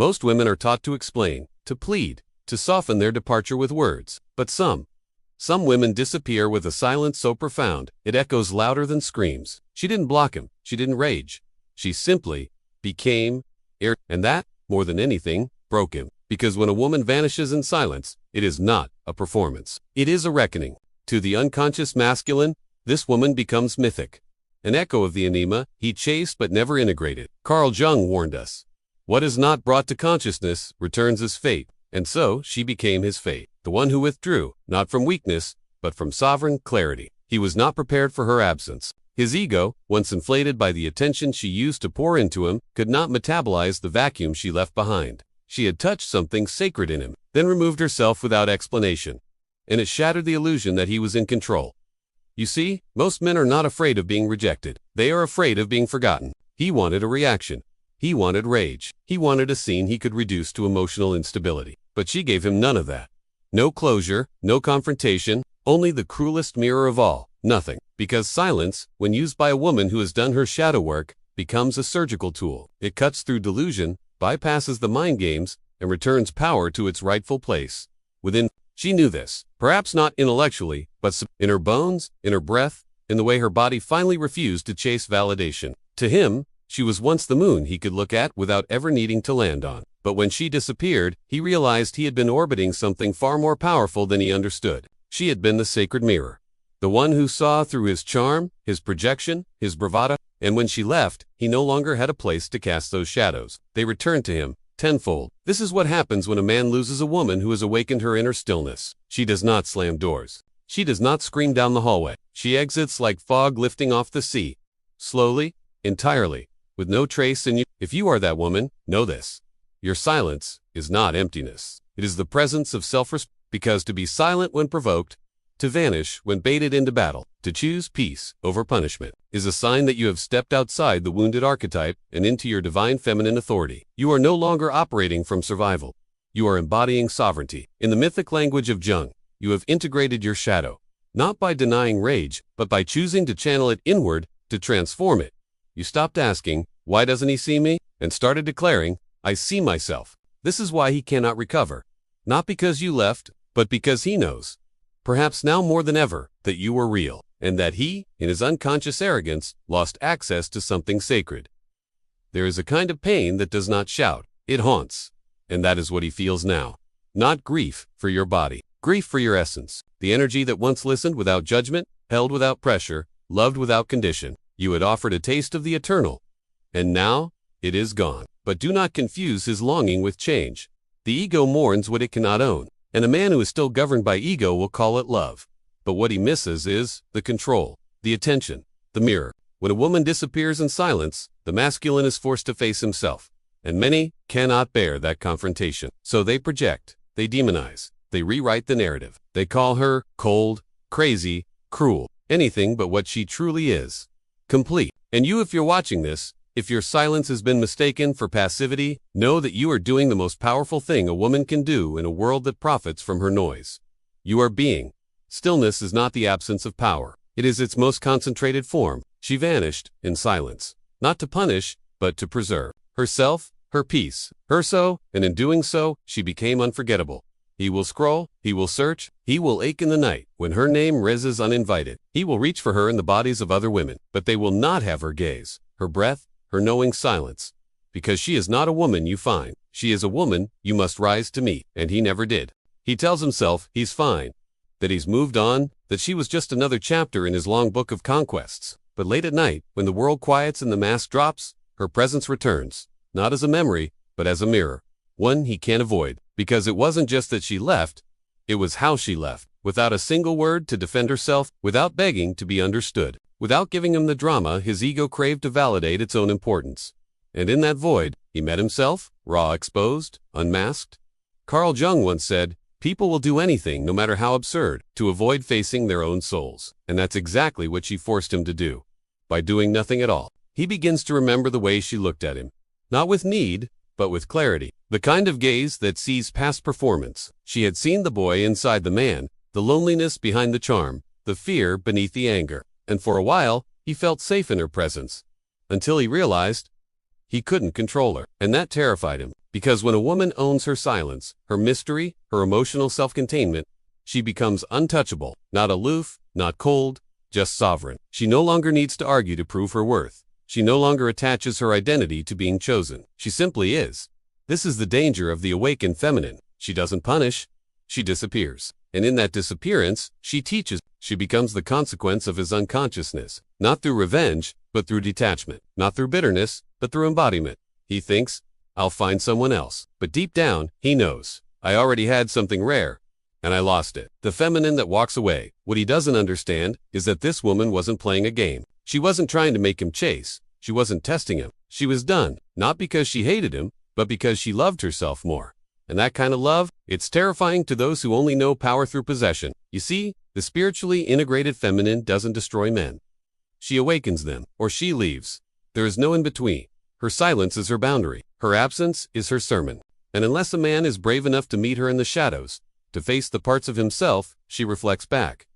Most women are taught to explain, to plead, to soften their departure with words, but some women disappear with a silence so profound, it echoes louder than screams. She didn't block him, she didn't rage. She simply became air, and that, more than anything, broke him. Because when a woman vanishes in silence, it is not a performance. It is a reckoning. To the unconscious masculine, this woman becomes mythic. An echo of the enigma he chased but never integrated. Carl Jung warned us. What is not brought to consciousness returns as fate, and so she became his fate. The one who withdrew, not from weakness, but from sovereign clarity. He was not prepared for her absence. His ego, once inflated by the attention she used to pour into him, could not metabolize the vacuum she left behind. She had touched something sacred in him, then removed herself without explanation. And it shattered the illusion that he was in control. You see, most men are not afraid of being rejected. They are afraid of being forgotten. He wanted a reaction. He wanted rage. He wanted a scene he could reduce to emotional instability. But she gave him none of that. No closure, no confrontation, only the cruelest mirror of all, nothing. Because silence, when used by a woman who has done her shadow work, becomes a surgical tool. It cuts through delusion, bypasses the mind games, and returns power to its rightful place. Within, she knew this, perhaps not intellectually, but in her bones, in her breath, in the way her body finally refused to chase validation. To him, she was once the moon he could look at without ever needing to land on. But when she disappeared, he realized he had been orbiting something far more powerful than he understood. She had been the sacred mirror. The one who saw through his charm, his projection, his bravado, and when she left, he no longer had a place to cast those shadows. They returned to him, tenfold. This is what happens when a man loses a woman who has awakened her inner stillness. She does not slam doors. She does not scream down the hallway. She exits like fog lifting off the sea. Slowly, entirely, with no trace in you. If you are that woman, know this. Your silence is not emptiness. It is the presence of self-respect, because to be silent when provoked, to vanish when baited into battle, to choose peace over punishment, is a sign that you have stepped outside the wounded archetype and into your divine feminine authority. You are no longer operating from survival. You are embodying sovereignty. In the mythic language of Jung, you have integrated your shadow, not by denying rage, but by choosing to channel it inward, to transform it. You stopped asking, "Why doesn't he see me?" and started declaring, "I see myself." This is why he cannot recover. Not because you left, but because he knows, perhaps now more than ever, that you were real, and that he, in his unconscious arrogance, lost access to something sacred. There is a kind of pain that does not shout, it haunts, and that is what he feels now. Not grief for your body, grief for your essence, the energy that once listened without judgment, held without pressure, loved without condition. You had offered a taste of the eternal, and now it is gone. But do not confuse his longing with change. The ego mourns what it cannot own, and a man who is still governed by ego will call it love. But what he misses is the control, the attention, the mirror. When a woman disappears in silence, the masculine is forced to face himself, and many cannot bear that confrontation. So they project, they demonize, they rewrite the narrative. They call her cold, crazy, cruel, anything but what she truly is. Complete. And you, if you're watching this, if your silence has been mistaken for passivity, know that you are doing the most powerful thing a woman can do in a world that profits from her noise. You are being. Stillness is not the absence of power. It is its most concentrated form. She vanished in silence, not to punish, but to preserve herself, her peace, her soul, and in doing so, she became unforgettable. He will scroll, he will search, he will ache in the night when her name rises uninvited. He will reach for her in the bodies of other women, but they will not have her gaze, her breath, her knowing silence. Because she is not a woman you find. She is a woman you must rise to meet, and he never did. He tells himself he's fine, that he's moved on, that she was just another chapter in his long book of conquests. But late at night, when the world quiets and the mask drops, her presence returns, not as a memory, but as a mirror. One he can't avoid, because it wasn't just that she left, it was how she left, without a single word to defend herself, without begging to be understood, without giving him the drama his ego craved to validate its own importance. And in that void, he met himself, raw, exposed, unmasked. Carl Jung once said, "People will do anything, no matter how absurd, to avoid facing their own souls." And that's exactly what she forced him to do. By doing nothing at all, he begins to remember the way she looked at him, not with need, but with clarity. The kind of gaze that sees past performance. She had seen the boy inside the man, the loneliness behind the charm, the fear beneath the anger. And for a while, he felt safe in her presence. Until he realized, He couldn't control her, and that terrified him. Because when a woman owns her silence, her mystery, her emotional self-containment, she becomes untouchable, not aloof, not cold, just sovereign. She no longer needs to argue to prove her worth. She no longer attaches her identity to being chosen. She simply is. This is the danger of the awakened feminine. She doesn't punish, she disappears. And in that disappearance, she teaches. She becomes the consequence of his unconsciousness, not through revenge, but through detachment, not through bitterness, but through embodiment. He thinks, I'll find someone else. But deep down, he knows, I already had something rare, and I lost it. The feminine that walks away. What he doesn't understand is that this woman wasn't playing a game. She wasn't trying to make him chase. She wasn't testing him. She was done, not because she hated him, but because she loved herself more. And that kind of love, it's terrifying to those who only know power through possession. You see, the spiritually integrated feminine doesn't destroy men. She awakens them, or she leaves. There is no in-between. Her silence is her boundary. Her absence is her sermon. And unless a man is brave enough to meet her in the shadows, to face the parts of himself she reflects back,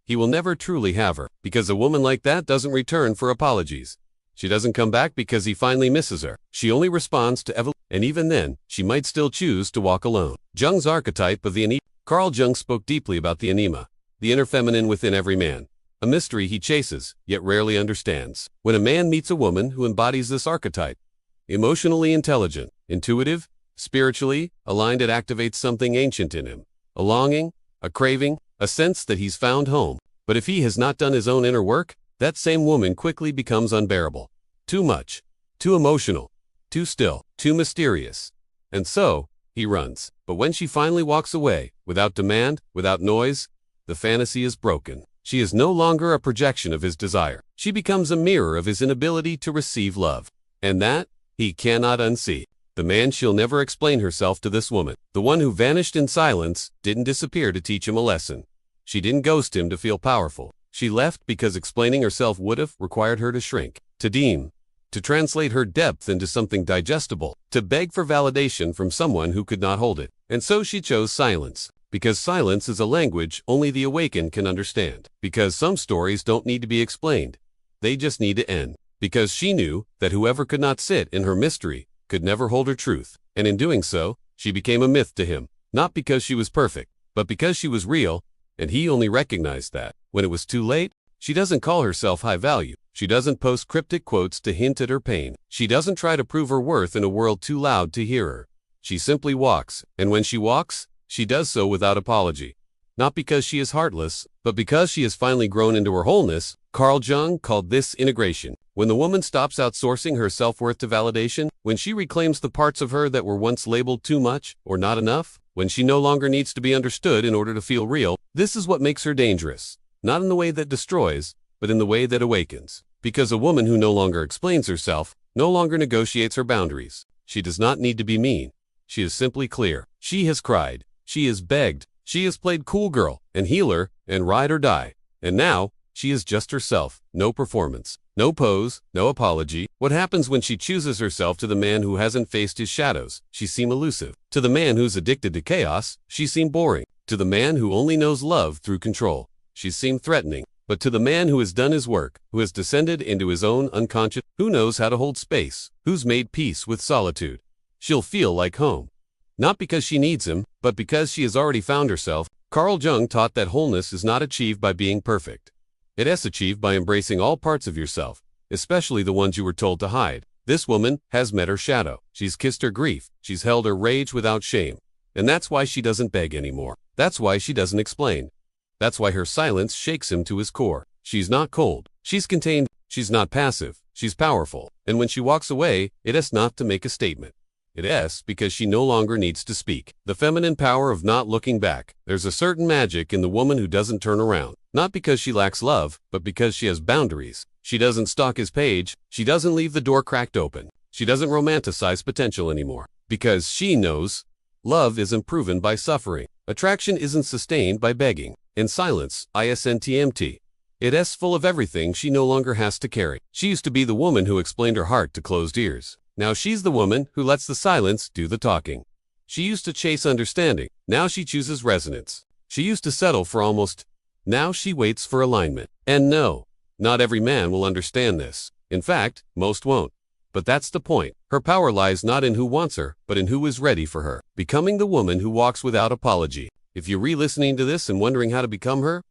he will never truly have her, because a woman like that doesn't return for apologies. She doesn't come back because he finally misses her. She only responds to evolution, and even then, she might still choose to walk alone. Jung's archetype of the anima. Carl Jung spoke deeply about the anima, the inner feminine within every man, a mystery he chases, yet rarely understands. When a man meets a woman who embodies this archetype, emotionally intelligent, intuitive, spiritually aligned, it activates something ancient in him, a longing, a craving, a sense that he's found home. But if he has not done his own inner work, that same woman quickly becomes unbearable. Too much, too emotional, too still, too mysterious. And so, he runs. But when she finally walks away, without demand, without noise, the fantasy is broken. She is no longer a projection of his desire. She becomes a mirror of his inability to receive love. And that, he cannot unsee. The man she'll never explain herself to this woman. The one who vanished in silence, didn't disappear to teach him a lesson. She didn't ghost him to feel powerful. She left because explaining herself would have required her to shrink, to deem, to translate her depth into something digestible, to beg for validation from someone who could not hold it. And so she chose silence, because silence is a language only the awakened can understand. Because some stories don't need to be explained. They just need to end. Because she knew that whoever could not sit in her mystery could never hold her truth. And in doing so, she became a myth to him, not because she was perfect, but because she was real, and he only recognized that. When it was too late, she doesn't call herself high value. She doesn't post cryptic quotes to hint at her pain. She doesn't try to prove her worth in a world too loud to hear her. She simply walks, and when she walks, she does so without apology. Not because she is heartless, but because she has finally grown into her wholeness. Carl Jung called this integration. When the woman stops outsourcing her self-worth to validation, when she reclaims the parts of her that were once labeled too much or not enough, when she no longer needs to be understood in order to feel real, this is what makes her dangerous. Not in the way that destroys, but in the way that awakens. Because a woman who no longer explains herself, no longer negotiates her boundaries. She does not need to be mean. She is simply clear. She has cried. She has begged. She has played cool girl and healer and ride or die. And now, she is just herself. No performance. No pose. No apology. What happens when she chooses herself to the man who hasn't faced his shadows? She seems elusive. To the man who's addicted to chaos, she seems boring. To the man who only knows love through control, she seemed threatening. But to the man who has done his work, who has descended into his own unconscious, who knows how to hold space, who's made peace with solitude, she'll feel like home. Not because she needs him, but because she has already found herself. Carl Jung taught that wholeness is not achieved by being perfect. It is achieved by embracing all parts of yourself, especially the ones you were told to hide. This woman has met her shadow. She's kissed her grief. She's held her rage without shame. And that's why she doesn't beg anymore. That's why she doesn't explain. That's why her silence shakes him to his core. She's not cold. She's contained. She's not passive. She's powerful. And when she walks away, it is not to make a statement. It is because she no longer needs to speak. The feminine power of not looking back. There's a certain magic in the woman who doesn't turn around. Not because she lacks love, but because she has boundaries. She doesn't stalk his page. She doesn't leave the door cracked open. She doesn't romanticize potential anymore. Because she knows love isn't proven by suffering. Attraction isn't sustained by begging. In silence, ISNTMT. It is full of everything she no longer has to carry. She used to be the woman who explained her heart to closed ears. Now she's the woman who lets the silence do the talking. She used to chase understanding. Now she chooses resonance. She used to settle for almost. Now she waits for alignment. And no, not every man will understand this. In fact, most won't. But that's the point. Her power lies not in who wants her, but in who is ready for her. Becoming the woman who walks without apology. If you're re-listening to this and wondering how to become her,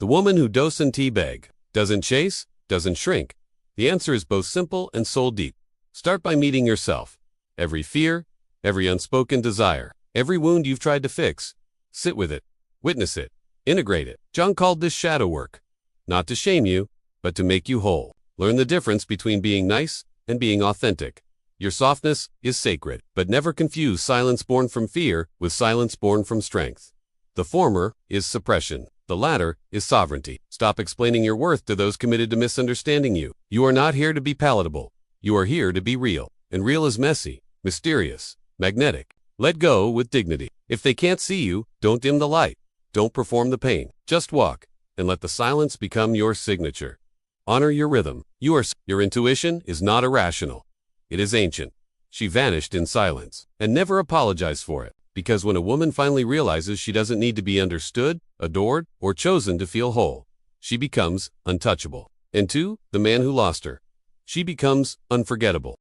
the woman who doesn't teabag, doesn't chase, doesn't shrink. The answer is both simple and soul deep. Start by meeting yourself. Every fear, every unspoken desire, every wound you've tried to fix. Sit with it, witness it, integrate it. Jung called this shadow work. Not to shame you, but to make you whole. Learn the difference between being nice and being authentic. Your softness is sacred, but never confuse silence born from fear with silence born from strength. The former is suppression. The latter is sovereignty. Stop explaining your worth to those committed to misunderstanding you. You are not here to be palatable. You are here to be real. And real is messy, mysterious, magnetic. Let go with dignity. If they can't see you, don't dim the light. Don't perform the pain. Just walk, and let the silence become your signature. Honor your rhythm. Your intuition is not irrational. It is ancient. She vanished in silence. And never apologize for it. Because when a woman finally realizes she doesn't need to be understood, adored, or chosen to feel whole, she becomes untouchable. And to the man who lost her, she becomes unforgettable.